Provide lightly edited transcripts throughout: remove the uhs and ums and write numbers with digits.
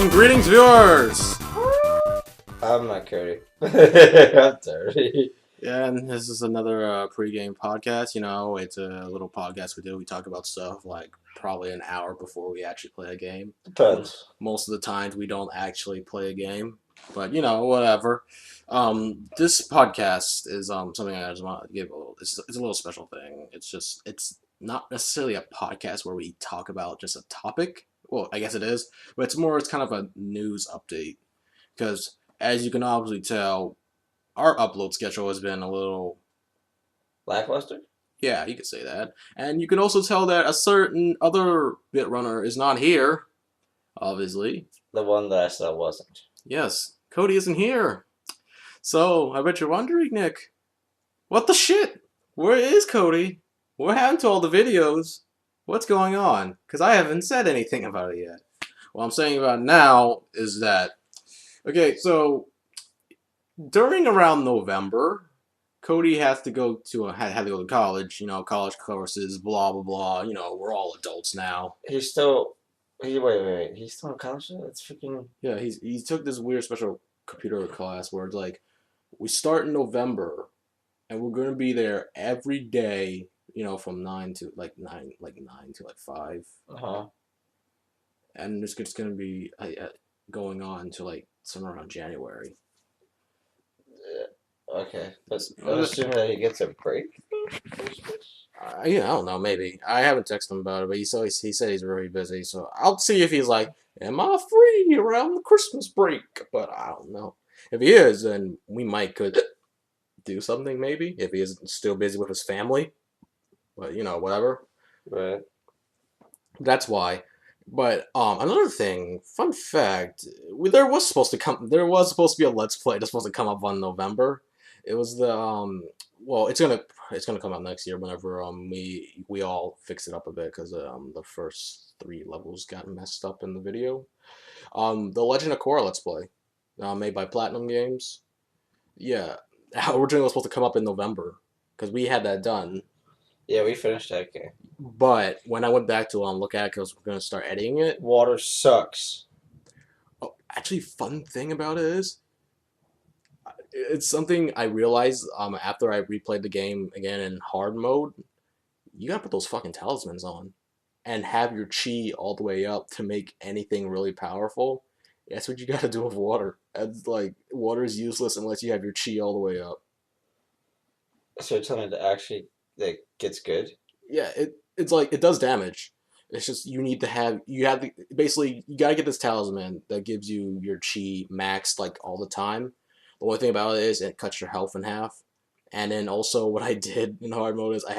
Greetings, viewers! I'm not Cody. I'm dirty. Yeah, and this is another pregame podcast. You know, it's a little podcast we do. We talk about stuff like probably an hour before we actually play a game. Depends. Most of the times we don't actually play a game, but you know, whatever. This podcast is something I just want to give a little. It's a little special thing. It's not necessarily a podcast where we talk about just a topic. Well, I guess it is, but it's kind of a news update because as you can obviously tell, our upload schedule has been a little Lackluster? yeah, you could say that. And you can also tell that a certain other bit runner is not here, obviously. The one that I said wasn't. Yes, Cody isn't here. So, I bet you're wondering, Nick, what the shit? Where is Cody? What happened to all the videos? What's going on? Because I haven't said anything about it yet. What I'm saying about now is that, okay, so during around November, Cody has to go to had to go to college. You know, college courses, blah blah blah. You know, we're all adults now. He's still. Wait. He's still in college? That's freaking. Yeah, he took this weird special computer class where it's like we start in November, and we're gonna be there every day. You know, from 9 to 5, and it's just gonna be going on to like somewhere around January. Okay, but I'm assuming that he gets a break. I don't know, maybe. I haven't texted him about it, but he said he's very busy, so I'll see if he's like, am I free around the Christmas break? But I don't know. If he is, then we could do something, maybe, if he is still busy with his family. But, you know, whatever. Right. That's why. But another thing, fun fact, there was supposed to be a Let's Play that's supposed to come up on November. It was the well, it's gonna come out next year whenever we all fix it up a bit because the first 3 levels got messed up in the video. The Legend of Korra Let's Play, made by Platinum Games. Yeah, originally it was supposed to come up in November because we had that done. Yeah, we finished that game. But when I went back to look at it because we're gonna start editing it, water sucks. Oh, actually, fun thing about it is, it's something I realized after I replayed the game again in hard mode. You gotta put those fucking talismans on, and have your chi all the way up to make anything really powerful. That's what you gotta do with water. It's like water is useless unless you have your chi all the way up. So you're telling me to actually gets good? Yeah, it's like it does damage. It's just basically you gotta get this talisman that gives you your chi maxed like all the time. The only thing about it is it cuts your health in half. And then also what I did in hard mode is I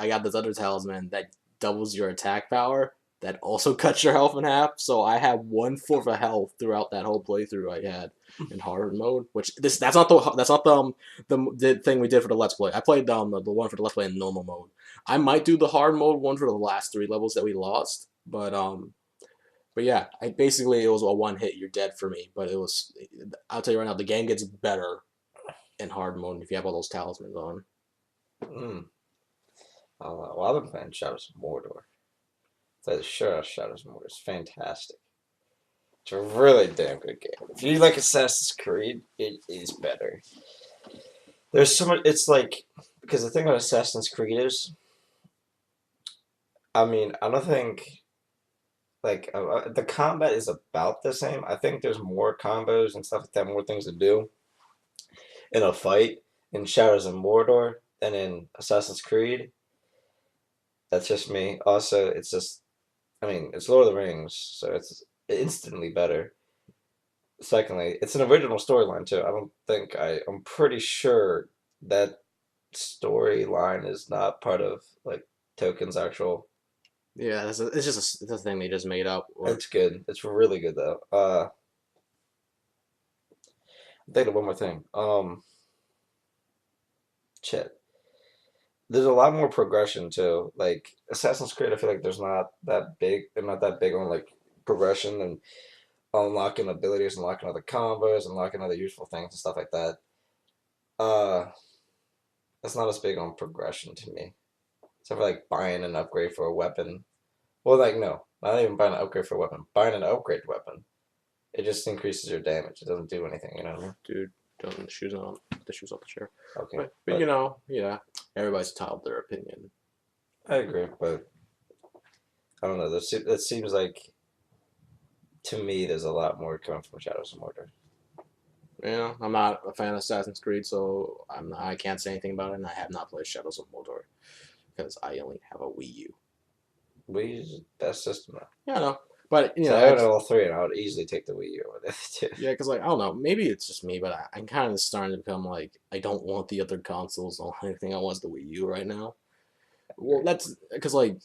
got this other talisman that doubles your attack power that also cuts your health in half. So I have 1/4 of health throughout that whole playthrough I had in hard mode. Which that's not the thing we did for the Let's Play. I played the one for the Let's Play in normal mode. I might do the hard mode one for the last 3 levels that we lost, but yeah, it was a one hit, you're dead for me. But I'll tell you right now, the game gets better in hard mode if you have all those talismans on. Well, I've been playing Shadows of Mordor. Shadows of Mordor is fantastic. It's a really damn good game. If you like Assassin's Creed, it is better. There's so much. It's like, because the thing about Assassin's Creed is, I mean, I don't think the combat is about the same. I think there's more combos and stuff like that, more things to do in a fight in Shadows of Mordor than in Assassin's Creed. That's just me. Also, it's just, I mean, it's Lord of the Rings, so it's instantly better. Secondly, it's an original storyline too. I'm pretty sure that storyline is not part of Tolkien's actual. Yeah, it's just a thing they just made up. It's good. It's really good though. I'm thinking of one more thing. Shit. There's a lot more progression too. Like Assassin's Creed, I feel like there's not that big. They're not that big on progression and unlocking abilities, unlocking other combos, unlocking other useful things and stuff like that. It's not as big on progression to me. Except for buying an upgrade for a weapon. Well, no, not even buying an upgrade for a weapon. Buying an upgrade weapon It just increases your damage. It doesn't do anything, you know what I mean? Dude, don't the shoes on. The shoes off the chair. Okay. But you know, yeah, everybody's entitled to their opinion. I agree, but I don't know. That seems like, to me, there's a lot more coming from Shadows of Mordor. Yeah, I'm not a fan of Assassin's Creed, so I can't say anything about it, and I have not played Shadows of Mordor because I only have a Wii U. Wii U's the best system now. Yeah, I know. But, you So know, I own all three, and I would easily take the Wii U over the other two. yeah, because, like, I don't know, maybe it's just me, but I'm kind of starting to become, like, I don't want the other consoles. The only thing I want is the Wii U right now. Well, that's because, like,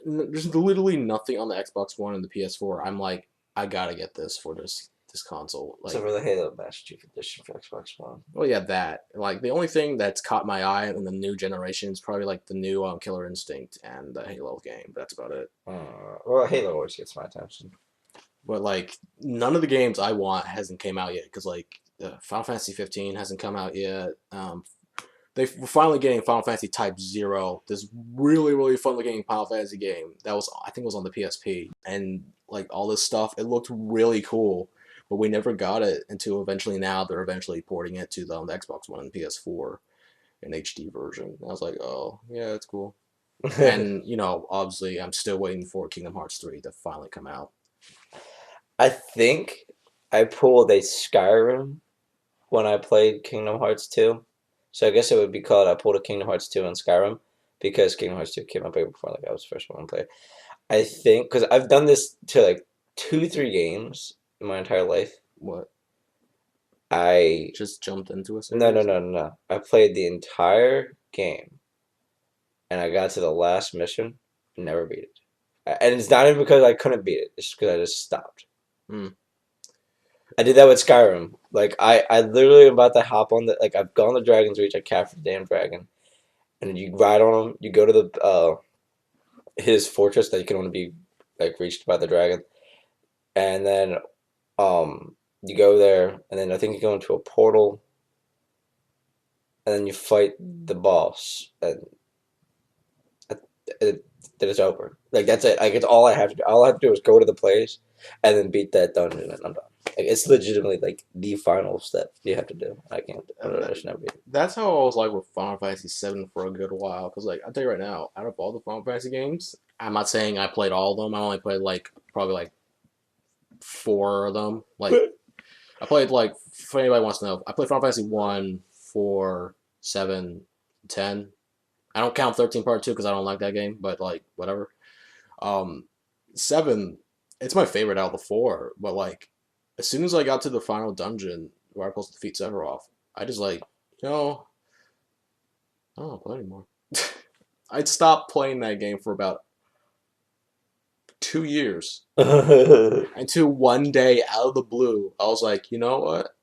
there's literally nothing on the Xbox One and the PS4. I'm like, I gotta get this for this console. Like, Except for the Halo Master Chief Edition for Xbox One. well, yeah, that. Like, the only thing that's caught my eye in the new generation is probably, like, the new Killer Instinct and the Halo game. That's about it. Well, Halo always gets my attention. But, like, none of the games I want hasn't came out yet. Because, like, Final Fantasy 15 hasn't come out yet. We're finally getting Final Fantasy Type 0. This really, really fun looking Final Fantasy game that was, I think it was on the PSP. And, like, all this stuff, it looked really cool. But we never got it until eventually now they're eventually porting it to the Xbox One and PS4 in HD version. And I was like, oh, yeah, that's cool. And, you know, obviously I'm still waiting for Kingdom Hearts 3 to finally come out. I think I pulled a Skyrim when I played Kingdom Hearts 2. So I guess it would be called I pulled a Kingdom Hearts 2 on Skyrim because Kingdom Hearts 2 came out before, like I was the first one to play. I think, because I've done this to like 2-3 games in my entire life. What? I just jumped into a series? No. I played the entire game, and I got to the last mission, and never beat it. And it's not even because I couldn't beat it; it's just because I just stopped. I did that with Skyrim. Like I literally am about to hop on the I've gone to Dragon's Reach. I captured the damn dragon, and then you ride on him. You go to the his fortress that you can only be like reached by the dragon, and then you go there, and then I think you go into a portal, and then you fight the boss, and then it's over. Like that's it. Like it's all I have to do. All I have to do is go to the place, and then beat that dungeon, and I'm done. Like it's legitimately like the final step you have to do. I can't. I should never be. That's how I was like with Final Fantasy VII for a good while. Because like I'll tell you right now, out of all the Final Fantasy games, I'm not saying I played all of them. I only played like probably like 4 of them. Like I played like, if anybody wants to know, I played Final Fantasy 1, 4, 7, 10. I don't count 13 Part 2 because I don't like that game, but like whatever. 7, it's my favorite out of the 4, but like as soon as I got to the final dungeon where I'm supposed to defeat Sephiroth, I just like, you know, I don't want to play anymore. I'd stopped playing that game for about 2 years. Until one day, out of the blue, I was like, you know what?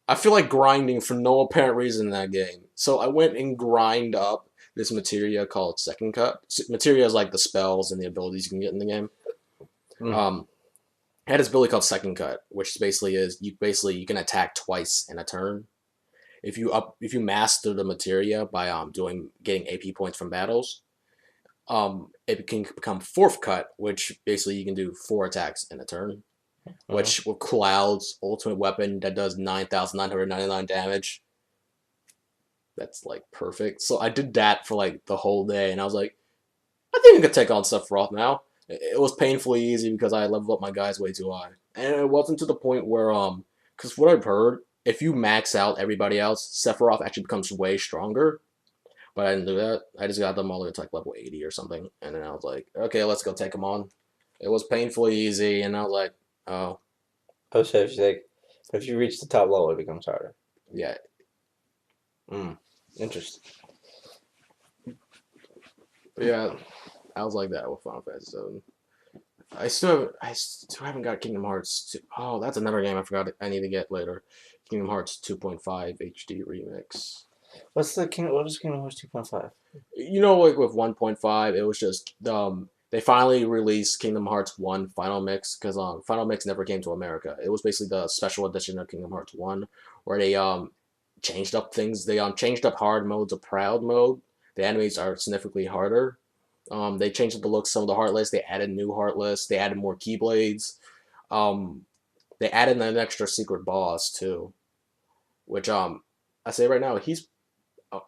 I feel like grinding for no apparent reason in that game. So I went and grind up this materia called Second Cut. Materia is like the spells and the abilities you can get in the game. It had this ability called Second Cut, which basically is you can attack twice in a turn. If you master the materia by getting AP points from battles, it can become Fourth Cut, which basically you can do 4 attacks in a turn. Which with Cloud's ultimate weapon that does 9,999 damage. That's like perfect. So I did that for like the whole day, and I was like, I think I could take on Sephiroth now. It was painfully easy because I leveled up my guys way too high, and it wasn't to the point where because what I've heard, if you max out everybody else, Sephiroth actually becomes way stronger. But I didn't do that. I just got them all the way to like level 80 or something, and then I was like, okay, let's go take them on. It was painfully easy, and I was like, oh. Oh, so if you reach the top level, it becomes harder. Yeah. Interesting. But yeah, I was like that with Final Fantasy VII. I still haven't got Kingdom Hearts 2. Oh, that's another game I forgot I need to get later. Kingdom Hearts 2.5 HD Remix. What is Kingdom Hearts 2.5? You know, like with 1.5, it was just they finally released Kingdom Hearts 1 Final Mix because Final Mix never came to America. It was basically the special edition of Kingdom Hearts 1 where they changed up things. They changed up hard mode to proud mode. The enemies are significantly harder. They changed up the looks of some of the Heartless. They added new Heartless. They added more Keyblades. they added an extra secret boss too, which I say right now uh,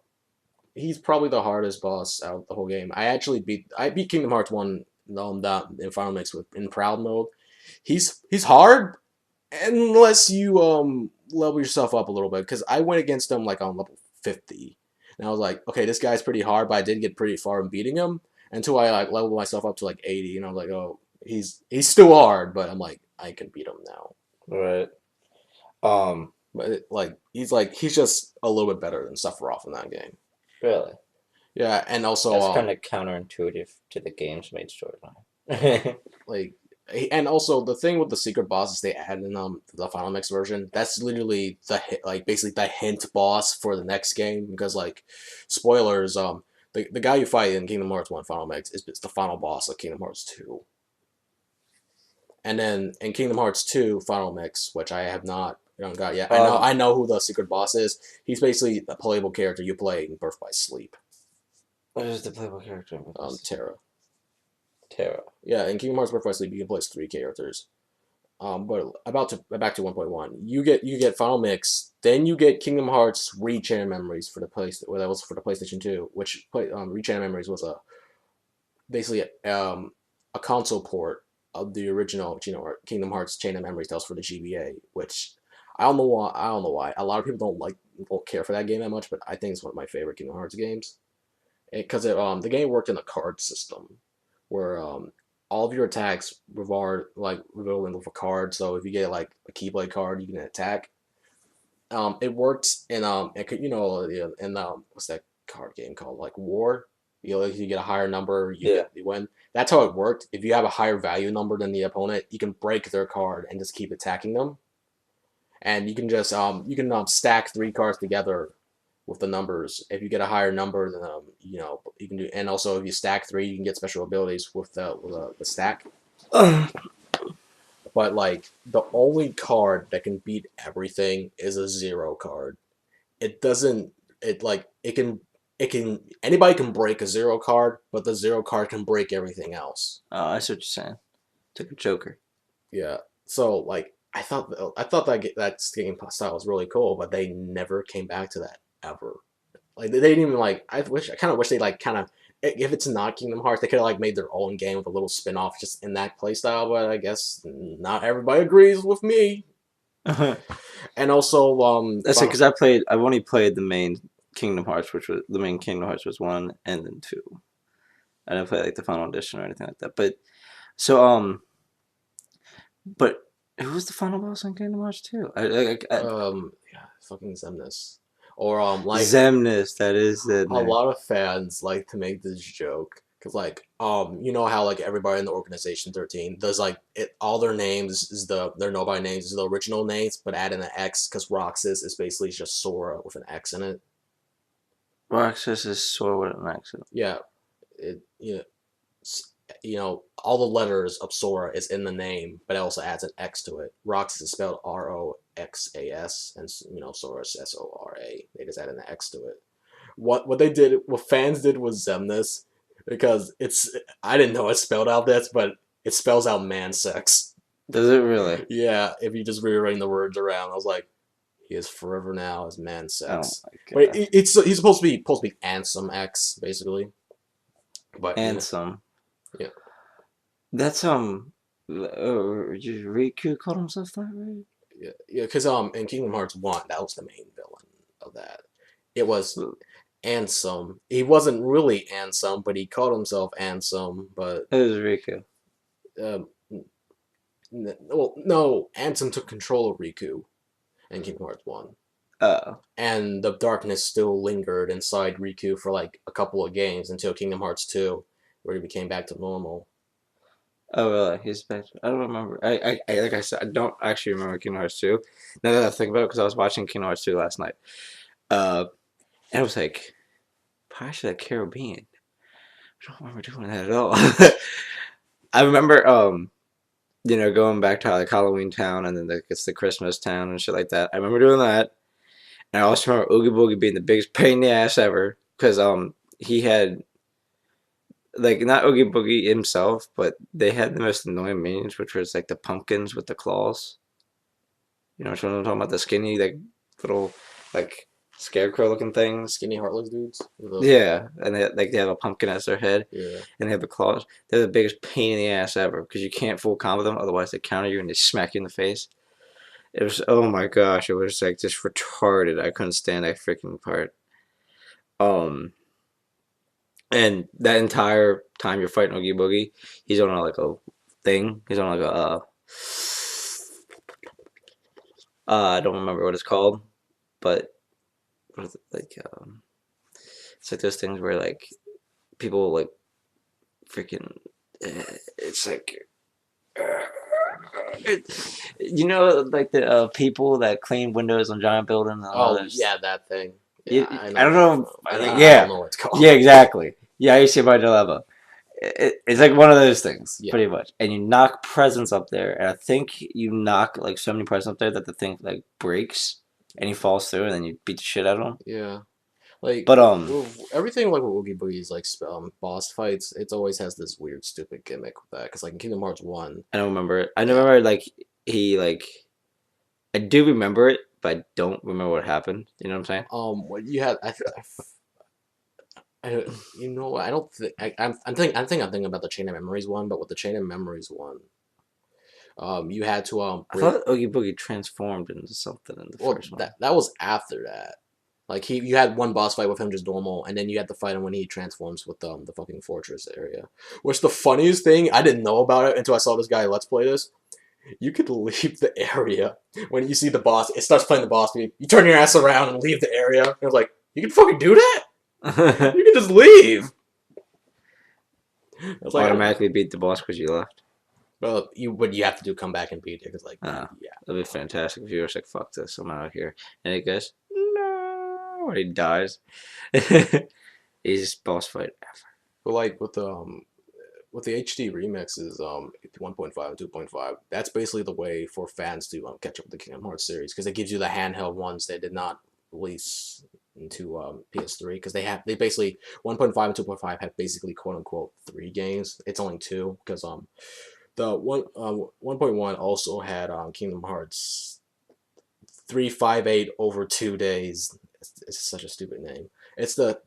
he's probably the hardest boss out of the whole game. I beat Kingdom Hearts 1 that in Final Mix with in Proud mode. He's hard unless you level yourself up a little bit, because I went against him like on level 50. And I was like, okay, this guy's pretty hard, but I did get pretty far in beating him until I like leveled myself up to like 80, and I was like, oh, he's still hard, but I'm like, I can beat him now. Right. But he's just a little bit better than Sephiroth in that game. Really? Yeah, and also That's kind of counterintuitive to the game's main storyline. like, and also the thing with the secret bosses they added in the Final Mix version, that's literally basically the hint boss for the next game, because like spoilers, the guy you fight in Kingdom Hearts 1 Final Mix is the final boss of Kingdom Hearts 2. And then in Kingdom Hearts 2 Final Mix, which I have not got yet, I know who the secret boss is. He's basically a playable character you play in Birth by Sleep. What is the playable character? Terra. Terra. Yeah, in Kingdom Hearts Birth by Sleep you can play as 3 characters. But back to 1.1, you get Final Mix, then you get Kingdom Hearts Re-Chain Memories for the that was for the PlayStation 2, which Re-Chain Memories was basically a console port of the original Kingdom Hearts Chain of Memories that was for the GBA, which I don't know why a lot of people don't care for that game that much, but I think it's one of my favorite Kingdom Hearts games, because the game worked in a card system where all of your attacks revolve with a card. So if you get like a Keyblade card, you can attack. It worked in what's that card game called, like War? You get a higher number, you win. That's how it worked. If you have a higher value number than the opponent, you can break their card and just keep attacking them. And you can just stack 3 cards together with the numbers. If you get a higher number, then you can do. And also, if you stack 3, you can get special abilities with the stack. But like the only card that can beat everything is a 0 card. It doesn't. It can. Anybody can break a 0 card, but the 0 card can break everything else. Oh, I see what you're saying. It's like a Joker. Yeah. So like I thought that game style was really cool, but they never came back to that ever. Like they didn't even I kind of wish they if it's not Kingdom Hearts, they could have made their own game with a little spin-off just in that playstyle, but I guess not everybody agrees with me. And also that's it, because I've only played the main Kingdom Hearts, the main Kingdom Hearts was 1 and then 2. I didn't play the final edition or anything like that. But so but who was the final boss on Kingdom Hearts 2? Fucking Xemnas. Or Xemnas, that is it. A lot of fans like to make this joke because you know how everybody in the Organization 13 does all their names is their nobody names is the original names, but add in an X because Roxas is basically just Sora with an X in it. Roxas is Sora with an X in it. Yeah, all the letters of Sora is in the name, but it also adds an X to it. Roxas is spelled Roxas, and Sora is Sora. They just added an X to it. What fans did was Xemnas, because I didn't know it spelled out this, but it spells out man sex. Does it really? Yeah, if you just rearrange the words around, I was like, he is forever now as man sex. Oh my God. But he's supposed to be Ansem X basically. But Ansem. Yeah. That's Riku called himself that, right? Yeah, because in Kingdom Hearts 1, that was the main villain of that. It was Ansem. He wasn't really Ansem, but he called himself Ansem. But it was Riku. No, Ansem took control of Riku in Kingdom Hearts 1. Oh. And the darkness still lingered inside Riku for a couple of games until Kingdom Hearts 2, where he became back to normal. Oh really? He's back. I don't remember. I like I said, I don't actually remember Kingdom Hearts 2. Now that I think about it, because I was watching Kingdom Hearts 2 last night. And I was like, Pirates of the Caribbean. I don't remember doing that at all. I remember going back to Halloween Town, and then it's the Christmas Town and shit like that. I remember doing that. And I also remember Oogie Boogie being the biggest pain in the ass ever, because he had not Oogie Boogie himself, but they had the most annoying minions, which was the pumpkins with the claws. You know what I'm talking about? The skinny, like little, like scarecrow looking things. Skinny heartless dudes. Yeah, and they have a pumpkin as their head, Yeah. and they have the claws. They're the biggest pain in the ass ever because you can't full combo them, otherwise they counter you and they smack you in the face. It was, oh my gosh, it was like just retarded. I couldn't stand that freaking part. Um, and that entire time you're fighting Oogie Boogie, he's on like a thing. He's on like a I don't remember what it's called, but what is it like? It's like those things where like people like freaking. It's like. You know, like the people that clean windows on giant buildings and all Oh those. yeah, that thing. Yeah, I I know. don't know. I Yeah, don't know what it's called. yeah, exactly. Yeah, I used to see my dilemma. It's like one of those things, Yeah. pretty much. And you knock presents up there, and I think you knock like so many presents up there that the thing like breaks, and he falls through, and then you beat the shit out of him. Yeah. Like But everything like with Oogie Boogie's like boss fights, it always has this weird stupid gimmick with that. Because like in Kingdom Hearts 1, I don't remember it. I yeah. remember like he like I do remember it, but I don't remember what happened. You know what I'm saying? What you had, you know, I don't think I'm thinking about the Chain of Memories one, but with the Chain of Memories one, you had to I thought Oogie Boogie transformed into something in the first one. that was after that. Like you had one boss fight with him just normal, and then you had to fight him when he transforms with the fucking fortress area. Which the funniest thing, I didn't know about it until I saw this guy let's play this. You could leave the area when you see the boss. It starts playing the boss. You turn your ass around and leave the area. And it's like you can fucking do that. You can just leave. It's like Automatically beat the boss because you left. Well, you have to come back and beat it because like yeah, that'd be fantastic if you were like fuck this, I'm out here, and he goes no, or he dies. He's boss fight ever. But like with the HD remixes, 1.5 and 2.5, that's basically the way for fans to catch up with the Kingdom Hearts series because it gives you the handheld ones they did not release into PS3 because they basically 1.5 and 2.5 have basically quote unquote 3 games. It's only 2 because the 1.1 also had Kingdom Hearts 358 over 2 days. It's such a stupid name. It's the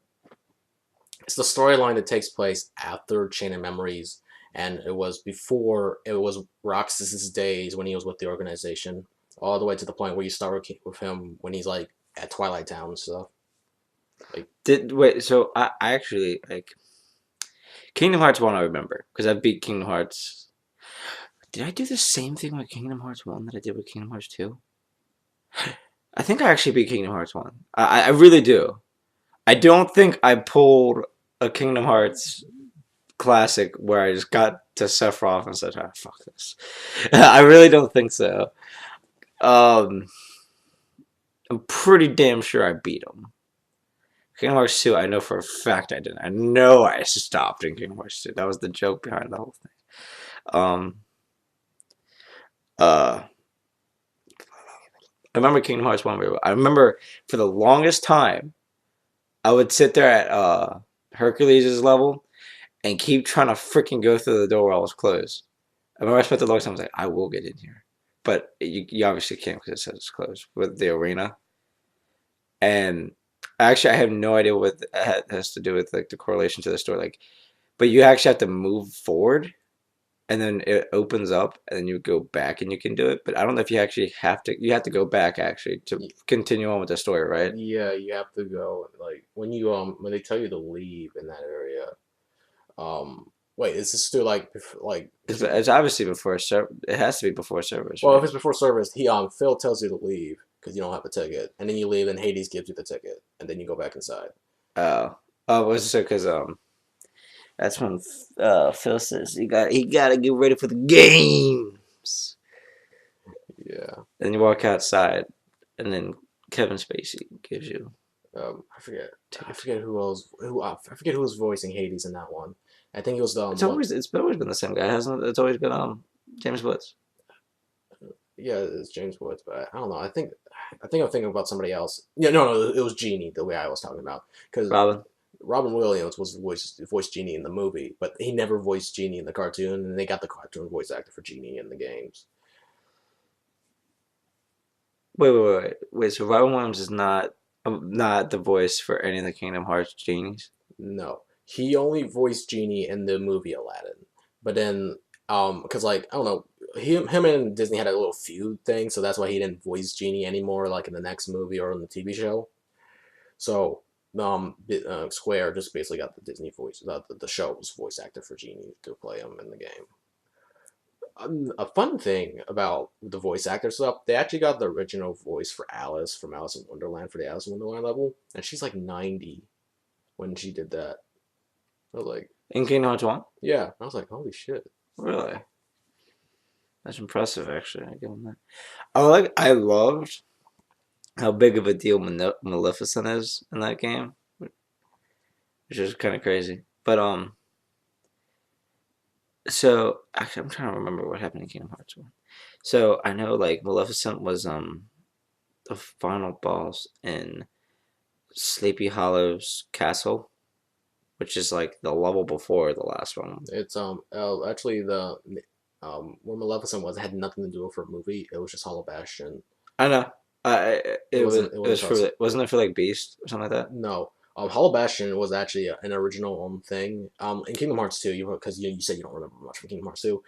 storyline that takes place after Chain of Memories, and it was Roxas's days when he was with the organization, all the way to the point where you start with him when he's like at Twilight Town and stuff. Like, so I actually like Kingdom Hearts 1 I remember because I beat Kingdom Hearts. Did I do the same thing with Kingdom Hearts 1 that I did with Kingdom Hearts 2? I think I actually beat Kingdom Hearts 1. I really do. I don't think I pulled a Kingdom Hearts classic where I just got to Sephiroth and said, "Ah, fuck this." I really don't think so. I'm pretty damn sure I beat him. Kingdom Hearts 2, I know for a fact I didn't. I know I stopped in Kingdom Hearts 2. That was the joke behind the whole thing. I remember Kingdom Hearts 1 very well. I remember for the longest time, I would sit there at Hercules' level and keep trying to freaking go through the door while it was closed. I remember I spent the longest time, I was like, I will get in here. But you obviously can't because it says it's closed with the arena. And actually, I have no idea what that has to do with like the correlation to the story. Like, but you actually have to move forward, and then it opens up, and then you go back, and you can do it. But I don't know if you actually have to. You have to go back actually to continue on with the story, right? Yeah, you have to go like when when they tell you to leave in that area. Wait, is this still like It's obviously before service. It has to be before service. Well, Right? if it's before service, Phil tells you to leave because you don't have a ticket, and then you leave, and Hades gives you the ticket, and then you go back inside. Was it because that's when Phil says he gotta get ready for the games. Yeah. Then you walk outside, and then Kevin Spacey gives you. I forget who else. I forget who was voicing Hades in that one. I think it was It's always been the same guy, hasn't it? It's always been James Woods. Yeah, it's James Woods, but I don't know. I think I'm thinking about somebody else. Yeah, no, it was Genie. The way I was talking about because Robin Williams was voiced Genie in the movie, but he never voiced Genie in the cartoon, and they got the cartoon voice actor for Genie in the games. Wait. So Robin Williams is not the voice for any of the Kingdom Hearts genies. No, he only voiced Genie in the movie Aladdin. But then, because like I don't know, him and Disney had a little feud thing, so that's why he didn't voice Genie anymore, like in the next movie or in the TV show. So, Square just basically got the Disney voice, the show's voice actor for Genie to play him in the game. A fun thing about the voice actor stuff, they actually got the original voice for Alice from Alice in Wonderland for the Alice in Wonderland level, and she's like 90 when she did that. I was like, In Kingdom Hearts 1? yeah. I was like, holy shit. Really? That's impressive, actually. I give him that. I loved how big of a deal Maleficent is in that game, which is kind of crazy. But so actually, I'm trying to remember what happened in Kingdom Hearts 1. So I know like Maleficent was the final boss in Sleepy Hollow's castle, which is like the level before the last one. It's actually the where Maleficent was had nothing to do with her movie. It was just Hollow Bastion. I know. It was us. wasn't it for like Beast or something like that? No. Hollow Bastion was actually an original thing. In Kingdom Hearts 2, because you said you don't remember much from Kingdom Hearts 2.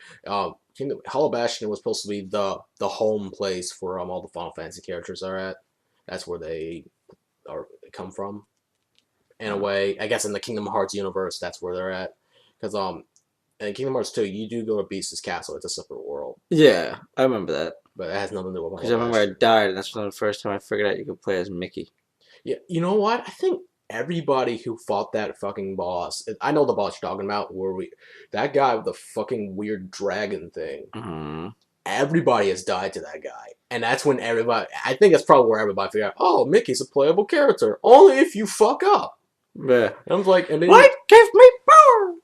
Hollow Bastion was supposed to be the home place for all the Final Fantasy characters are at. That's where they come from. In a way, I guess in the Kingdom Hearts universe, that's where they're at. Because in Kingdom Hearts 2, you do go to Beast's castle. It's a separate world. Yeah, I remember that. But it has nothing to do with because I remember I died, and that's when the first time I figured out you could play as Mickey. Yeah, you know what? I think everybody who fought that fucking boss, I know the boss you're talking about, that guy with the fucking weird dragon thing. Mm-hmm. Everybody has died to that guy, and that's when I think that's probably where everybody figured out, oh, Mickey's a playable character, only if you fuck up. Yeah. And I was like, and then Light give me power.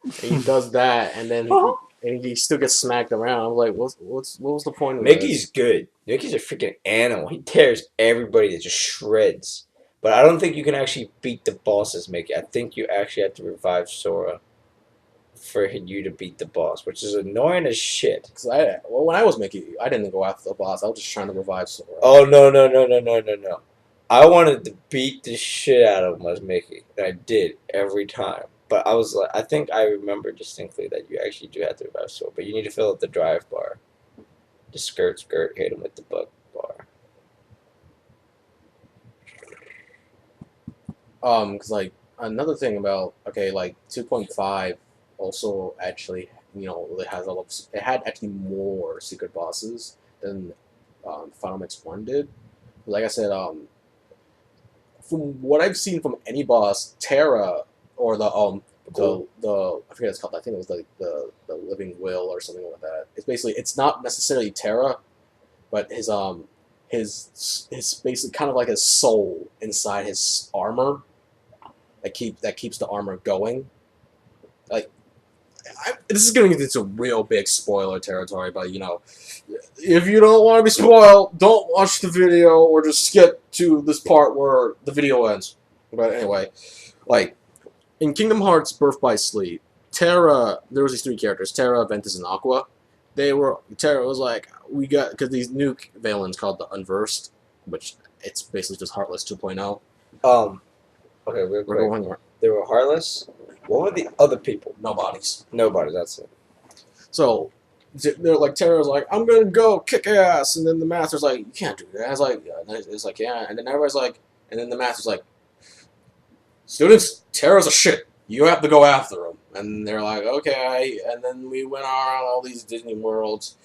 And he does that, and then he still gets smacked around. I'm like, what was the point of Mickey's this? Good. Mickey's a freaking animal. He tears everybody to just shreds. But I don't think you can actually beat the boss as Mickey. I think you actually have to revive Sora for you to beat the boss, which is annoying as shit. When I was Mickey, I didn't go after the boss. I was just trying to revive Sora. Oh, no. I wanted to beat the shit out of him as Mickey, and I did every time. But I think I remember distinctly that you actually do have to revive Sora, but you need to fill up the drive bar. The skirt, hit him with the bug bar. Because like another thing about like 2.5 also actually it had actually more secret bosses than Final Mix 1 did. Like I said, from what I've seen from any boss, Terra or the I forget what it's called. I think it was like the Living Will or something like that. It's not necessarily Terra, but his basically kind of like his soul inside his armor that keeps the armor going. Like this is getting into real big spoiler territory, but if you don't want to be spoiled, don't watch the video or just skip to this part where the video ends. But anyway, like in Kingdom Hearts Birth by Sleep, Terra, there was these three characters, Terra, Ventus, and Aqua. Terra was like, because these new villains called the Unversed, which it's basically just Heartless 2.0. Okay, real quick. They were Heartless. What were the other people? Nobodies, that's it. So they're like, Terra's like, I'm gonna go kick ass, and then the Master's like, you can't do that. It's like, yeah, and then everybody's like, and then the Master's like, students, Terra's a shit. You have to go after him. And they're like, okay. And then we went around all these Disney worlds,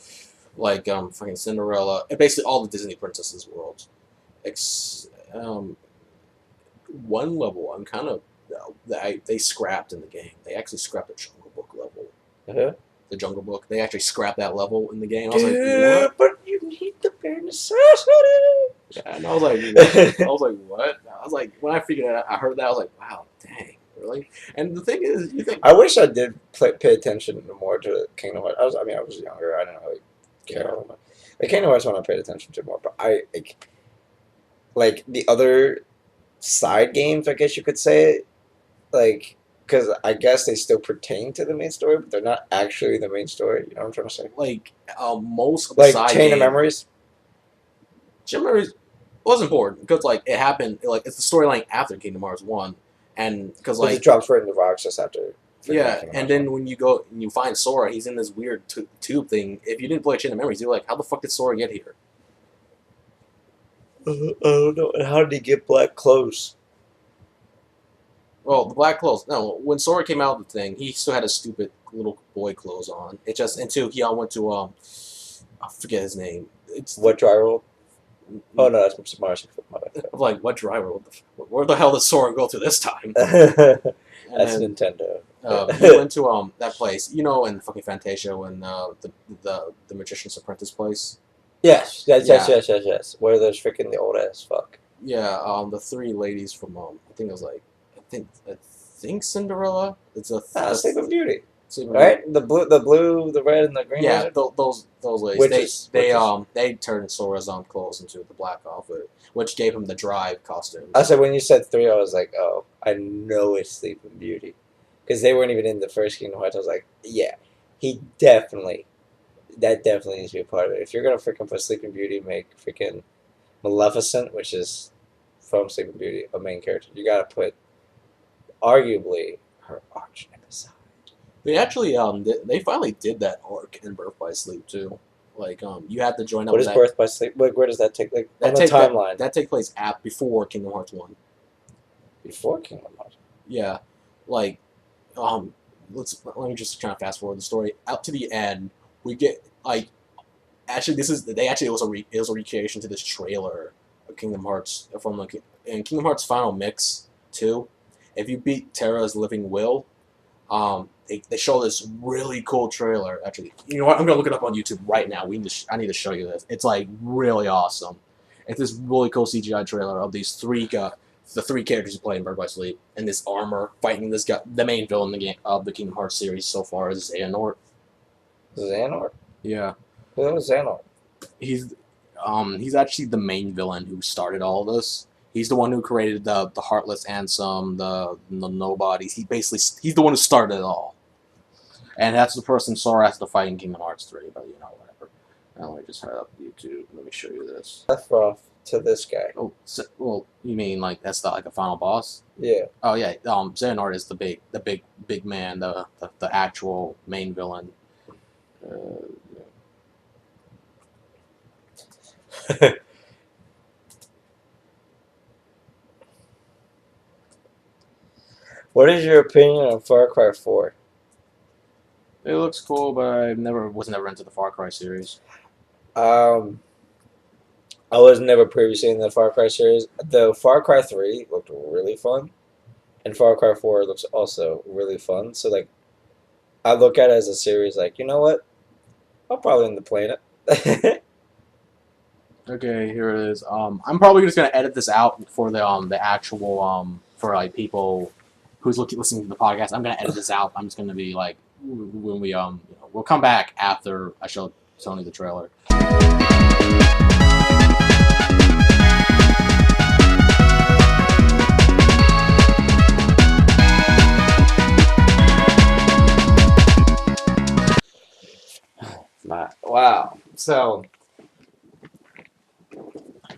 like fucking Cinderella, and basically all the Disney princesses worlds. One level, I'm kind of they scrapped in the game. They actually scrapped the Jungle Book level. Uh-huh. The Jungle Book. They actually scrapped that level in the game. I was like, what? But you need the bare necessity. Yeah, and I was like, what? I was like, what? I was like, when I figured it out, I heard that, I was like, wow, dang, really? And the thing is, I wish I did pay attention more to Kingdom Hearts. I was younger. I didn't really care all that much. The Kingdom Hearts one I paid attention to more, but I like the other side games, I guess you could say, because I guess they still pertain to the main story, but they're not actually the main story. You know what I'm trying to say? Like most of the side Chain of Memories. Gym memories was important because like it happened. Like it's the storyline after Kingdom Hearts 1, and because But it like drops right in the rocks just after freaking yeah, Kingdom and Hearts 1. then when you go and you find Sora, he's in this weird tube thing. If you didn't play Chain of Memories, you're like, how the fuck did Sora get here? Oh no! And how did he get black clothes? Well, the black clothes. No, when Sora came out of the thing, he still had his stupid little boy clothes on. It just until he all went to I forget his name. It's What dry roll? Oh no, that's Super Mario 64. like what driver? Where the hell did Sora go to this time? And That's then Nintendo. he went to that place, in fucking Fantasia when the Magician's Apprentice place. Yes, Yeah. yes. Where there's freaking the old ass fuck. Yeah, the three ladies from I think it was like I think Cinderella. It's Sleeping Beauty. Sleeping Right? The blue, the red, and the green. Yeah, wizard? those ladies. Witches. They turned Sora's clothes into the black outfit, which gave him the drive costume. I said when you said three, I was like, oh, I know it's Sleeping Beauty, because they weren't even in the first Kingdom Hearts. I was like, yeah, that definitely needs to be a part of it. If you're gonna freaking put Sleeping Beauty, make freaking Maleficent, which is from Sleeping Beauty, a main character. You gotta put arguably her arch nemesis. They actually they finally did that arc in Birth by Sleep too. Like you have to join up. What is Birth by Sleep? Where does that take? Like on the timeline? That take place before Kingdom Hearts 1. Before Kingdom Hearts. Yeah, like let me just kind of fast forward the story out to the end. We get like actually it was a recreation to this trailer of Kingdom Hearts from in Kingdom Hearts Final Mix 2. If you beat Terra's Living Will, they show this really cool trailer. Actually, you know what? I'm gonna look it up on YouTube right now. I need to show you this. It's like really awesome. It's this really cool CGI trailer of these the three characters you play in Bird by Sleep, and this armor fighting this guy. The main villain in the game of the Kingdom Hearts series so far is Xehanort. Xehanort? Yeah. Who is Xehanort? He's actually the main villain who started all of this. He's the one who created the Heartless Ansem, the Nobodies. He's the one who started it all. And that's the person Sora has to fight in Kingdom Hearts 3, but whatever. Now let me just head up YouTube. Let me show you this. Sephiroth to this guy. Oh, well, you mean like that's a final boss? Yeah. Oh yeah. Xehanort is the big man, the actual main villain. What is your opinion on Far Cry 4? It looks cool, but I was never into the Far Cry series. I was never previously in the Far Cry series. The Far Cry 3 looked really fun, and Far Cry 4 looks also really fun. So like, I look at it as a series. Like, you know what? I'll probably end up playing it. Okay, here it is. I'm probably just gonna edit this out for the actual for like people who's listening to the podcast. I'm gonna edit this out. I'm just gonna be like when we we'll come back after I show Tony the trailer. Wow. So,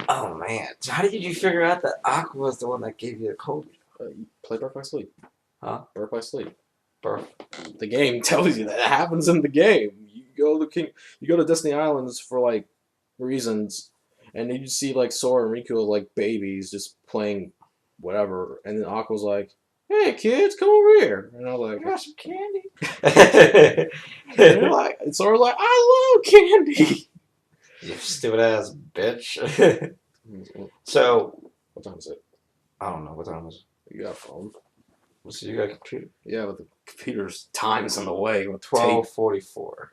oh man, how did you figure out that Aqua was the one that gave you the code? You play Birth by Sleep. Huh? Birth by Sleep. Birth. The game tells you that it happens in the game. You go to Destiny Islands for like reasons, and then you see like Sora and Riku like babies just playing whatever, and then Aqua's like, "Hey kids, come over here," and I'm like, "I got some candy." and Sora's like, "I love candy." You stupid ass bitch. So, what time is it? I don't know. What time is it? You got a phone. So you got a computer? Yeah, but the computer's time's in the way. 12:44.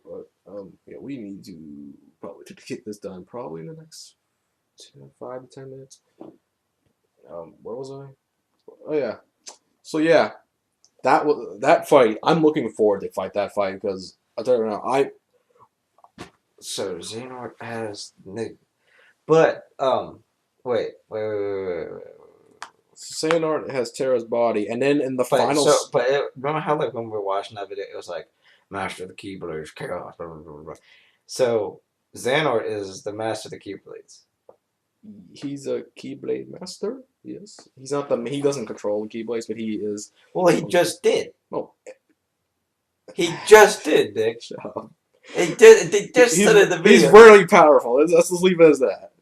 But yeah, we need to probably to get this done probably in the next 5 to 10 minutes. Where was I? Oh yeah. So yeah, that fight. I'm looking forward to fight that fight because I'll tell you right now. So Xehanort has but wait. Xehanort has Terra's body, and then in the final. Remember how when we were watching that video, it was like Master of the Keyblades, Chaos, blah, blah, blah, blah. So Xehanort is the master of the Keyblades. He's a Keyblade master. Yes, he's not the. He doesn't control the Keyblades, but he is. Well, he just did. Oh, he just did, Dick. shut up. They just said it at the video. He's very powerful. Let's just leave it as that.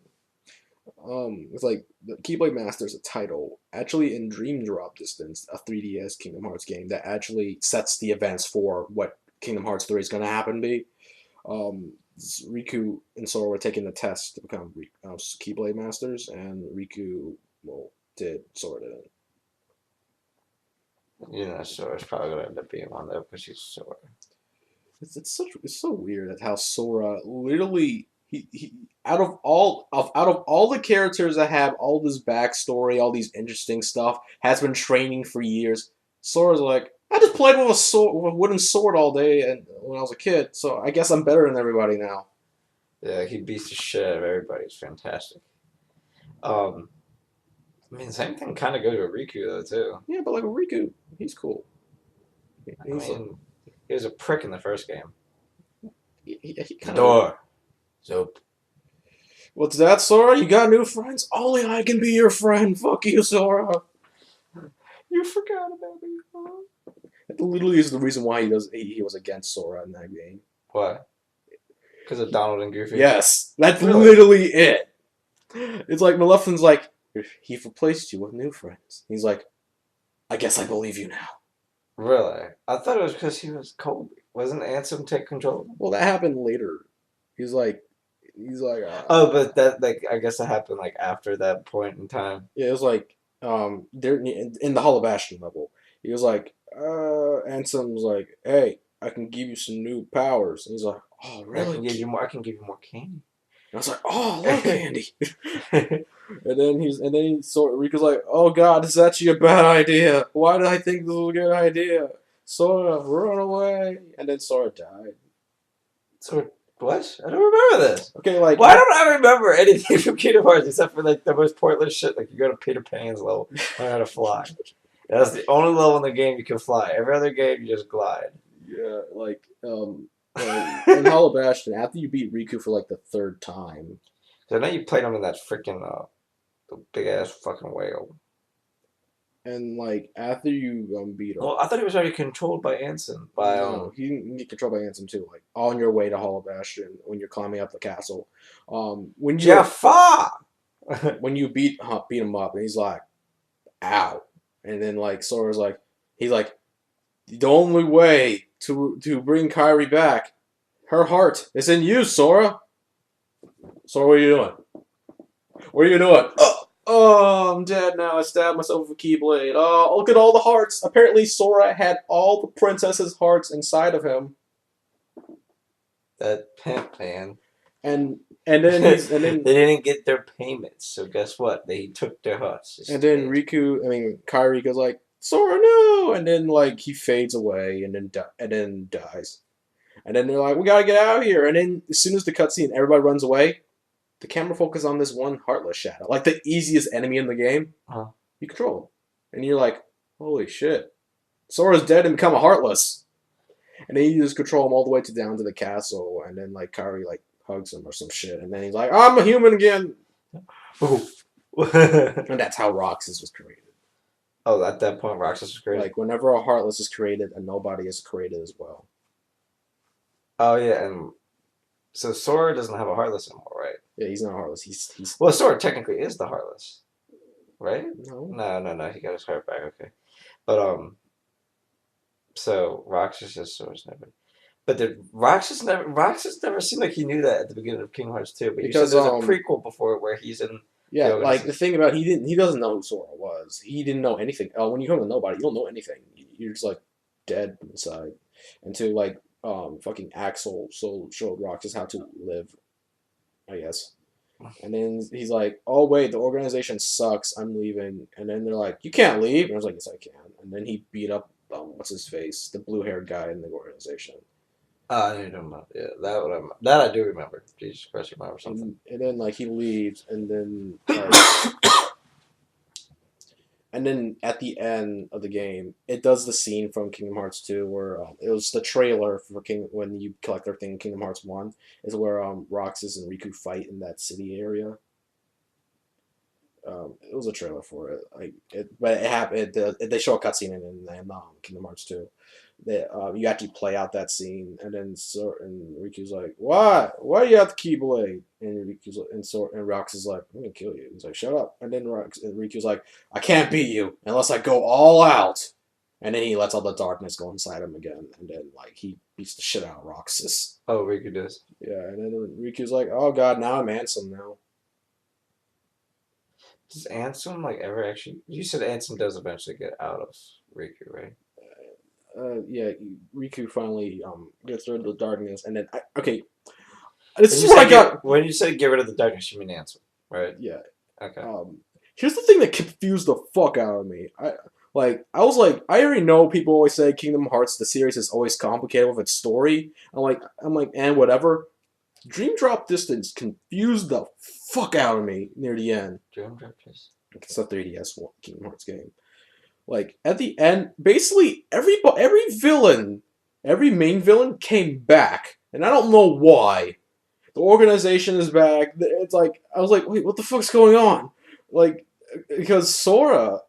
It's like the Keyblade Master is a title actually in Dream Drop Distance, a 3DS Kingdom Hearts game that actually sets the events for what Kingdom Hearts 3 is going to happen to be. Riku and Sora were taking the test to become Keyblade Masters, and Riku did. Sora didn't. You know, Sora's probably gonna end up being one though because she's Sora. It's so weird that how Sora literally he out of all the characters that have all this backstory, all these interesting stuff, has been training for years. Sora's like, I just played with a wooden sword all day and when I was a kid, so I guess I'm better than everybody now. Yeah, he beats the shit out of everybody. It's fantastic. I mean, the same thing kind of goes with Riku though too. Yeah, but like Riku, he's cool. He was a prick in the first game. He kind Door. Zoop. What's that, Sora? You got new friends? Only I can be your friend. Fuck you, Sora. You forgot about me, huh? That literally is the reason why he was against Sora in that game. Why? Because of Donald and Goofy? Yes, that's literally it. It's like Maleficent's like, he replaced you with new friends. He's like, I guess I believe you now. Really? I thought it was because he was Kobe. Wasn't Ansem take control? Well, that happened later. He's like. Oh, but that I guess that happened like after that point in time. Yeah, it was like they're in the Hollow Bastion level. He was like, Ansem's like, hey, I can give you some new powers. And he's like, oh, really? I can give you more candy. And I was like, oh, I love candy. and then Riku's like, oh God, this is actually a bad idea. Why did I think this was a good idea? Sora, run away. And then Sora died. Sora. What? I don't remember this. Okay, like why don't I remember anything from Kingdom Hearts except for like the most pointless shit? Like you go to Peter Pan's level, learn how to fly. That's the only level in the game you can fly. Every other game you just glide. Yeah, in Hollow Bastion, after you beat Riku for like the third time. So now you played him in that freaking the big ass fucking whale. And like after you beat him. Well, I thought he was already controlled by Ansem. No, he can get controlled by Ansem too. Like on your way to Hollow Bastion when you're climbing up the castle. When you Jafar! when you beat him up and he's like, ow. And then like Sora's like he's like, the only way to bring Kairi back, her heart is in you, Sora. Sora, what are you doing? What are you doing? Oh, I'm dead now. I stabbed myself with a Keyblade. Oh, look at all the hearts. Apparently, Sora had all the princesses' hearts inside of him. That pimp, man. And then they didn't get their payments. So guess what? They took their hearts. And then Kairi goes like, Sora, no! And then like he fades away and then dies. And then they're like, we gotta get out of here. And then as soon as the cutscene, everybody runs away. The camera focuses on this one Heartless shadow, like the easiest enemy in the game. You control him, and you're like, "Holy shit, Sora's dead and become a Heartless." And then you just control him all the way down to the castle, and then like Kairi like hugs him or some shit, and then he's like, "I'm a human again." And that's how Roxas was created. Oh, at that point, Roxas was created. Like whenever a Heartless is created, a Nobody is created as well. Oh yeah, and so Sora doesn't have a Heartless anymore, right? Yeah, he's not Heartless. He's well, Sora technically is the Heartless, right? No. He got his heart back. Okay, but so Roxas is Sora's nobody. But Roxas never seemed like he knew that at the beginning of Kingdom Hearts 2. But because there's a prequel before where he's in. Yeah, like the thing about he doesn't know who Sora was. He didn't know anything. When you come to Nobody, you don't know anything. You're just like dead inside. Until like fucking Axel showed Roxas how to live, I guess. And then he's like, oh wait, the organization sucks, I'm leaving. And then they're like, you can't leave. And I was like, yes I can. And then he beat up what's his face, the blue haired guy in the organization. I don't know. Yeah, that I do remember. Jesus Christ, you remember something. And then like he leaves, and then And then at the end of the game, it does the scene from Kingdom Hearts 2 where it was the trailer for King when you collect everything in Kingdom Hearts 1 is where Roxas and Riku fight in that city area. It was a trailer for it, but it happened. They show a cutscene in Kingdom Hearts 2. You actually play out that scene, and then and Riku's like, "Why? Why do you have the Keyblade?" And Rox is like, "I'm gonna kill you." He's like, "Shut up!" And then Riku's like, "I can't beat you unless I go all out." And then he lets all the darkness go inside him again, and then he beats the shit out of Roxas. Oh, Riku does. Yeah, and then Riku's like, "Oh God, now I'm Ansem now." Does Ansem ever actually? You said Ansem does eventually get out of Riku, right? Yeah, Riku finally gets rid of the darkness, and then okay, this is what I got. When you said get rid of the darkness, you mean Ansem, right? Yeah. Okay. Here's the thing that confused the fuck out of me. I was like, I already know people always say Kingdom Hearts the series is always complicated with its story. I'm like, and whatever. Dream Drop Distance confused the fuck out of me near the end. Dream Drop Distance. It's a 3DS Kingdom Hearts game. At the end, basically every villain, every main villain came back, and I don't know why. The organization is back. It's I was like, wait, what the fuck's going on? Because Sora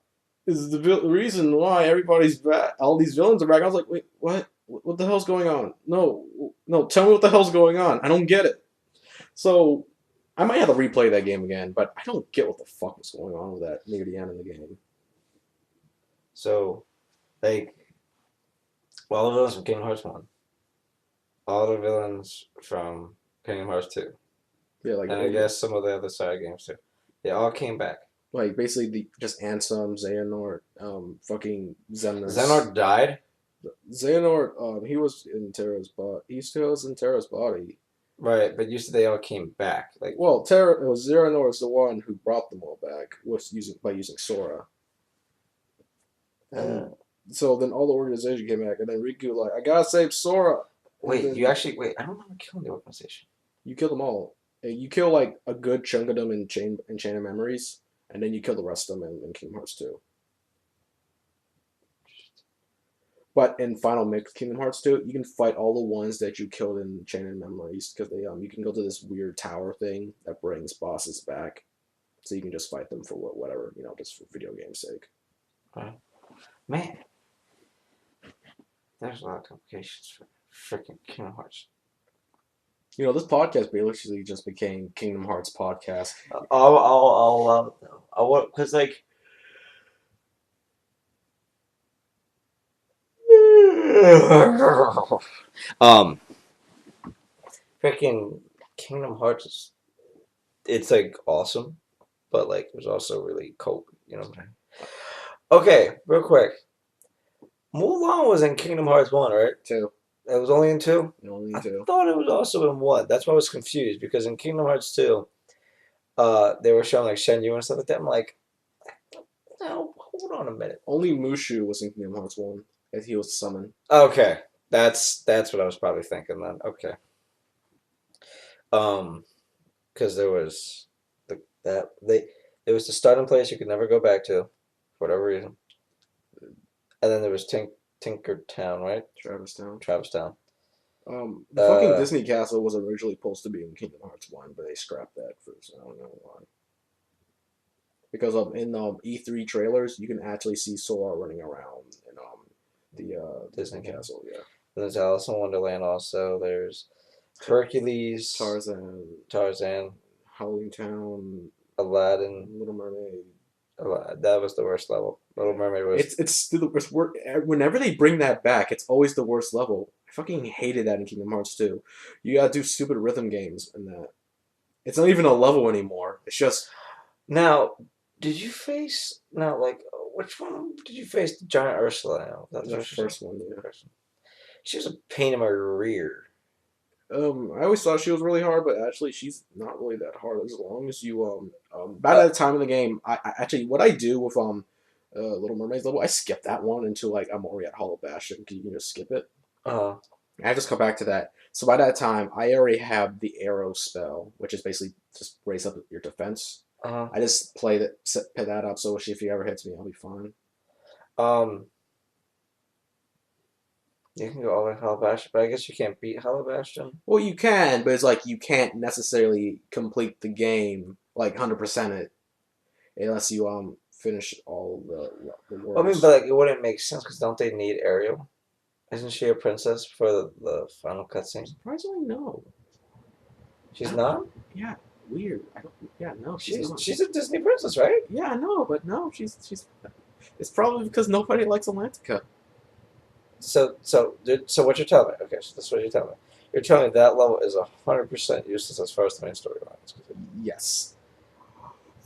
is the reason why everybody's back. All these villains are back. I was like, wait, what? What the hell's going on? No, tell me what the hell's going on. I don't get it. So I might have to replay that game again, but I don't get what the fuck was going on with that near the end of the game. So, all the villains from Kingdom Hearts 1, all the villains from Kingdom Hearts 2, yeah, and I guess some of the other side games too, they all came back. Basically just Ansem, Xehanort, fucking Xemnas. Xehanort died? Xehanort, he was in Terra's body. He still was in Terra's body. Right, but you said they all came back. Xehanort is the one who brought them all back by using Sora. So then all the organization came back, and then Riku I gotta save Sora. Wait, I don't remember killing the organization. You kill them all. You kill a good chunk of them in Chain of Memories, and then you kill the rest of them in Kingdom Hearts 2. But in Final Mix Kingdom Hearts 2, you can fight all the ones that you killed in Chain of Memories because you can go to this weird tower thing that brings bosses back, so you can just fight them for whatever just for video game's sake. Man, there's a lot of complications for freaking Kingdom Hearts. This podcast basically just became Kingdom Hearts podcast. Because freaking Kingdom Hearts it's awesome, but it was also really cold, you know what I'm saying? Okay, real quick. Mulan was in Kingdom Hearts 1, right? 2. It was only in 2? Only in 2. I thought it was also in 1. That's why I was confused, because in Kingdom Hearts 2, they were showing Shen Yu and stuff like that. I'm like, no, hold on a minute. Only Mushu was in Kingdom Hearts 1, as he was summoned. Okay, that's what I was probably thinking then. Okay. Because there was there was the starting place you could never go back to, for whatever reason. And then there was Tinkertown, right? Travis Town. The fucking Disney Castle was originally supposed to be in Kingdom Hearts 1, but they scrapped that first. I don't know why. Because in E3 trailers, you can actually see Sora running around in the Disney Castle. Yeah. And there's Alice in Wonderland also. There's Hercules, Tarzan, Howling Town, Aladdin, Little Mermaid. That was the worst level. Little Mermaid was. It's still the worst. Whenever they bring that back, it's always the worst level. I fucking hated that in Kingdom Hearts 2. You gotta do stupid rhythm games in that. It's not even a level anymore. It's just. Now, did you face which one did you face? The giant Ursula. That was the first one. Yeah. She was a pain in my rear. I always thought she was really hard, but actually she's not really that hard as long as you by that time in the game. I actually what I do with Little Mermaid's level, I skip that one until I'm already at Hollow Bastion because you can just skip it. I just come back to that. So by that time, I already have the arrow spell, which is basically just raise up your defense. I just put that up so if he ever hits me, I'll be fine. Um, you can go all the way Hollow Bastion, but I guess you can't beat Hollow Bastion. Well, you can, but it's like you can't necessarily complete the game like 100% it unless you finish all the I mean, worlds. but like it wouldn't make sense because don't they need Ariel? Isn't she a princess for the final cutscene? Surprisingly, no. She's not. Yeah, weird. I don't. Yeah, no, she's not. She's a Disney princess, right? Yeah, I know, but no, she's. It's probably because nobody likes Atlantica. So what you're telling me? Okay, so this is what you're telling me. You're telling me that level is 100% useless as far as the main storyline is concerned. Yes.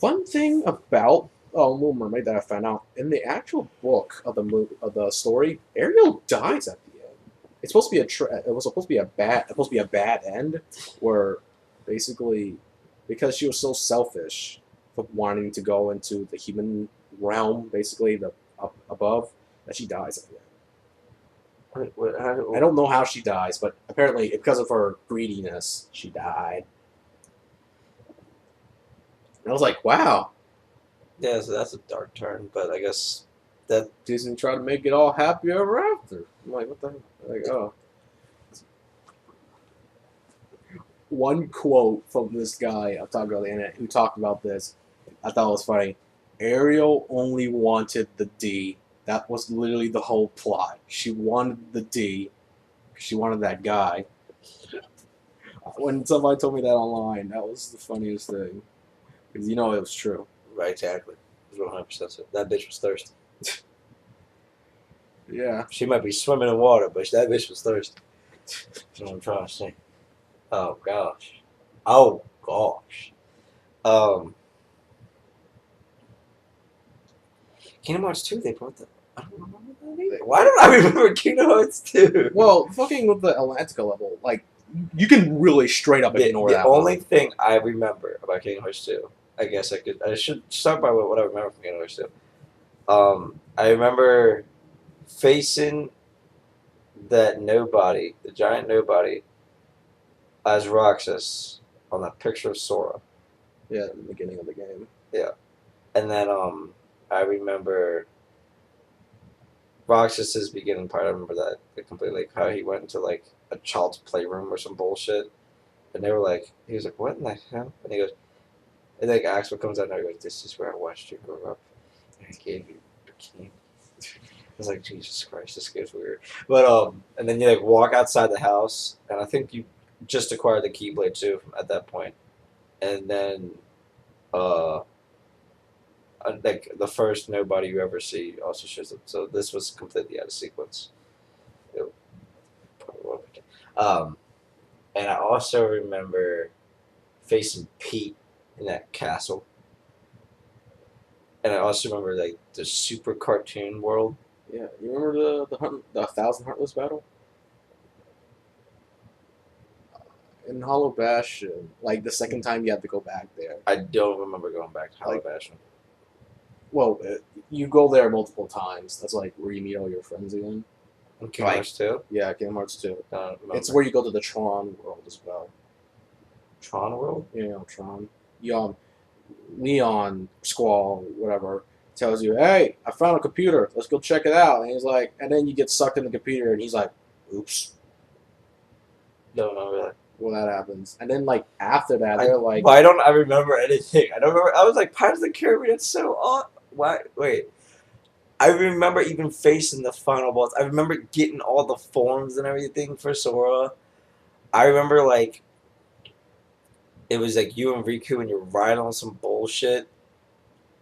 Fun thing about Little Mermaid that I found out in the actual book of the story, Ariel dies at the end. It's supposed to be it was supposed to be a bad end, where basically because she was so selfish for wanting to go into the human realm, basically the up above, that she dies at the end. I don't know how she dies, but apparently because of her greediness, she died. And I was like, wow. Yeah, so that's a dark turn, but I guess that Disney tried to make it all happy ever after. I'm like, what the hell? Like, oh. One quote from this guy I'm talking about the internet who talked about this, I thought was funny. Ariel only wanted the D. That was literally the whole plot. She wanted the D. She wanted that guy. When somebody told me that online, that was the funniest thing. Because you know it was true. right, exactly. 100%. That bitch was thirsty. Yeah. She might be swimming in water, but that bitch was thirsty. That's what I'm trying to say. Oh gosh. Oh gosh. Kingdom Hearts 2, they brought the. I don't remember that either. Why don't I remember Kingdom Hearts 2? Well, fucking with the Atlantica level, like, you can really straight up ignore that. The only thing I remember about Kingdom Hearts 2, I should start by what I remember from Kingdom Hearts 2. I remember facing that nobody, the giant nobody, as Roxas on that picture of Sora. Yeah, at the beginning of the game. Yeah. And then I remember Roxas's beginning part. I remember that completely. Like, how he went into like a child's playroom or some bullshit. And they were like, he was like, what in the hell? And he goes, and like Axel comes out and he goes, this is where I watched you grow up. And I gave you bikini. I was like, Jesus Christ, this gets weird. But and then you like walk outside the house, and I think you just acquired the Keyblade too at that point. And then like the first nobody you ever see also shows up. So this was completely out of sequence. And I also remember facing Pete in that castle. And I also remember like the super cartoon world. Yeah, you remember the 1,000 Heartless battle? In Hollow Bastion, like the second time you had to go back there. I don't remember going back to Hollow Like, Bastion. Well, you go there multiple times. That's like where you meet all your friends again. Kingdom Hearts 2? Yeah, Kingdom Hearts 2. It's It's where you go to the Tron world as well. Tron World? Yeah, Tron. Leon, Squall, whatever, tells you, hey, I found a computer. Let's go check it out. And he's like, and then you get sucked in the computer, and he's like, oops. Don't remember that. Well, that happens. And then, like, after that, they're like... Why don't I remember anything? I don't remember. I was like, Pirates of the Caribbean, it's so odd. Why? Wait. I remember even facing the final boss. I remember getting all the forms and everything for Sora. I remember, like, it was like you and Riku and you're riding on some bullshit.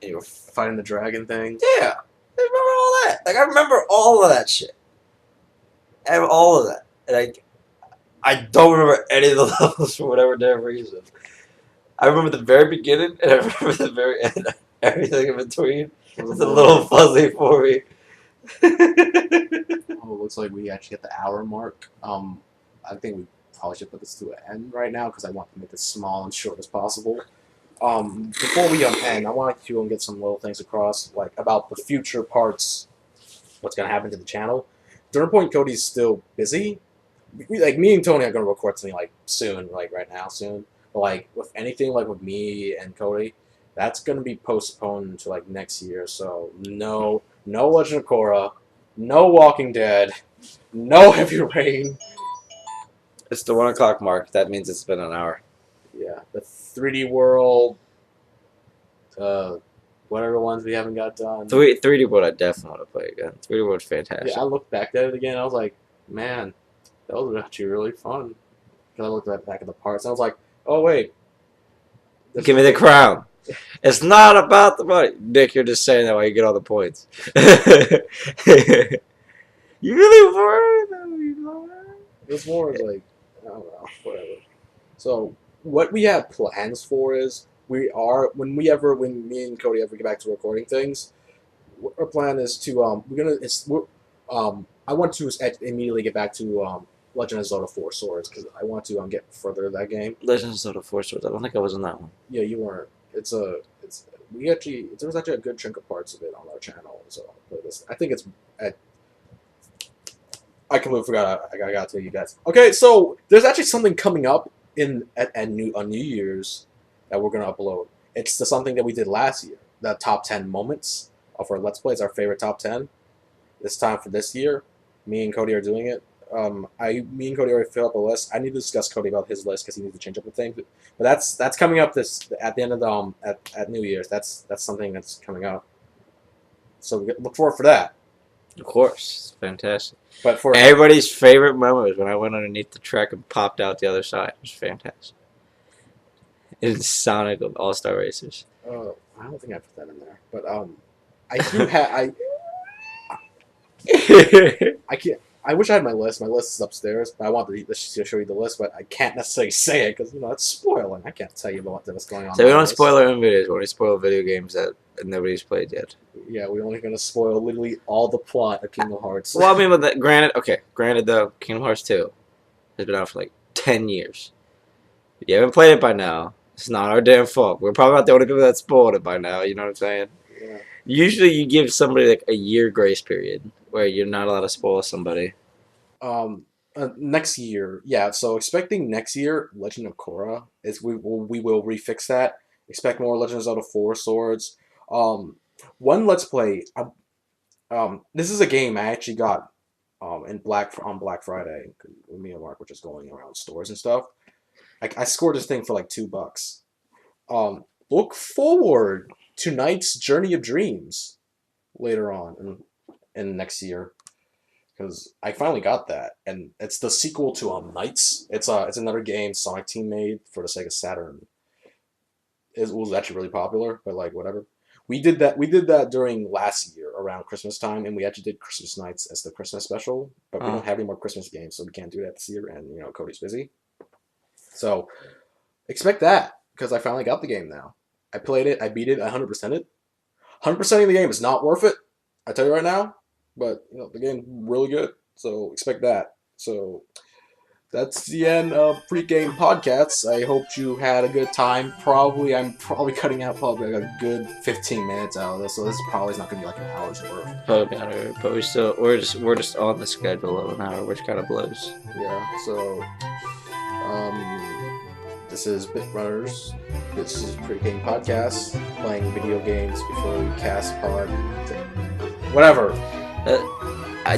And you're fighting the dragon thing. Yeah. I remember all that. Like, I remember all of that shit. I have all of that. And I don't remember any of the levels for whatever damn reason. I remember the very beginning and I remember the very end. Everything in between. It's a little fuzzy for me. Oh, it looks like we actually hit the hour mark. I think we probably should put this to an end right now because I want to make this small and short as possible. Before we end, I wanted to get some little things across, like about the future parts, what's going to happen to the channel. During point, Cody's still busy. Like, me and Tony are going to record something, like, soon, like, right now, soon. But, like, with anything, like, with me and Cody, That's gonna be postponed to like next year. So no Legend of Korra, no Walking Dead, no Heavy Rain. It's the 1 o'clock mark. That means it's been an hour. Yeah, the 3D World. Whatever ones we haven't got done. 3D World, I definitely want to play again. 3D World's fantastic. Yeah, I looked back at it again. I was like, man, that was actually really fun. Because I looked back at the parts. And I was like, oh wait. Give me the crown. It's not about the money. Nick, you're just saying that while you get all the points. You really were, though. It's more like, I don't know, whatever. So, what we have plans for is, when me and Cody ever get back to recording things, our plan is to, I want to immediately get back to, Legend of Zelda 4 Swords, because I want to get further in that game. Legend of Zelda 4 Swords. I don't think I was in that one. Yeah, you weren't. There was actually a good chunk of parts of it on our channel, so I'll play this. I think it's I completely forgot. I gotta tell you guys. Okay, so there's actually something coming up on New Year's that we're gonna upload. It's something that we did last year. The top 10 moments of our Let's Plays, our favorite top 10. This time for this year, me and Cody are doing it. Me and Cody already filled up a list. I need to discuss Cody about his list because he needs to change up the thing. But that's coming up at the end of the at New Year's. That's something that's coming up. So look forward for that. Of course, it's fantastic. But for everybody's favorite moment was when I went underneath the track and popped out the other side. It was fantastic. In Sonic of All-Star Racers. I don't think I put that in there, but I do have I can't. I wish I had my list. My list is upstairs, but I want to show you the list, but I can't necessarily say it because it's spoiling. I can't tell you about what's going on. So we don't spoil our own videos. We only spoil video games that nobody's played yet. Yeah, we're only going to spoil literally all the plot of Kingdom Hearts. Well, I mean, but granted though, Kingdom Hearts 2 has been out for like 10 years. If you haven't played it by now, it's not our damn fault. We're probably not the only people that spoiled it by now. You know what I'm saying? Yeah. Usually, you give somebody like a year grace period where you're not allowed to spoil somebody. Next year, yeah. So expecting next year, Legend of Korra is we will refix that. Expect more Legend of Zelda 4 Swords. One Let's Play. This is a game I actually got on Black Friday. Me and Mark were just going around stores and stuff. I scored this thing for like $2. Look forward to Knight's Journey of Dreams later on in next year. Because I finally got that, and it's the sequel to Knights. It's another game Sonic Team made for the Sega Saturn. It was actually really popular, but like whatever. We did that during last year around Christmas time, and we actually did Christmas Nights as the Christmas special. But we don't have any more Christmas games, so we can't do that this year. And Cody's busy, so expect that because I finally got the game now. I played it, I beat it, I 100% it. 100%ing the game is not worth it. I tell you right now. But the game really good, so expect that. So that's the end of Pregame Podcasts. I hope you had a good time. I'm probably cutting out like a good 15 minutes out of this, so this probably not gonna be like an hour's worth. Probably not, but we're just on the schedule of an hour, which kind of blows. Yeah. So this is Bit Runners. This is Pregame Podcast, playing video games before we cast pod. Whatever.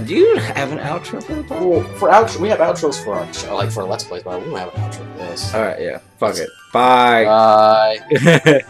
Do you have an outro for the podcast? Well, we have outros for our Let's Plays, but we don't have an outro for this. All right, yeah. Fuck it. Bye. Bye.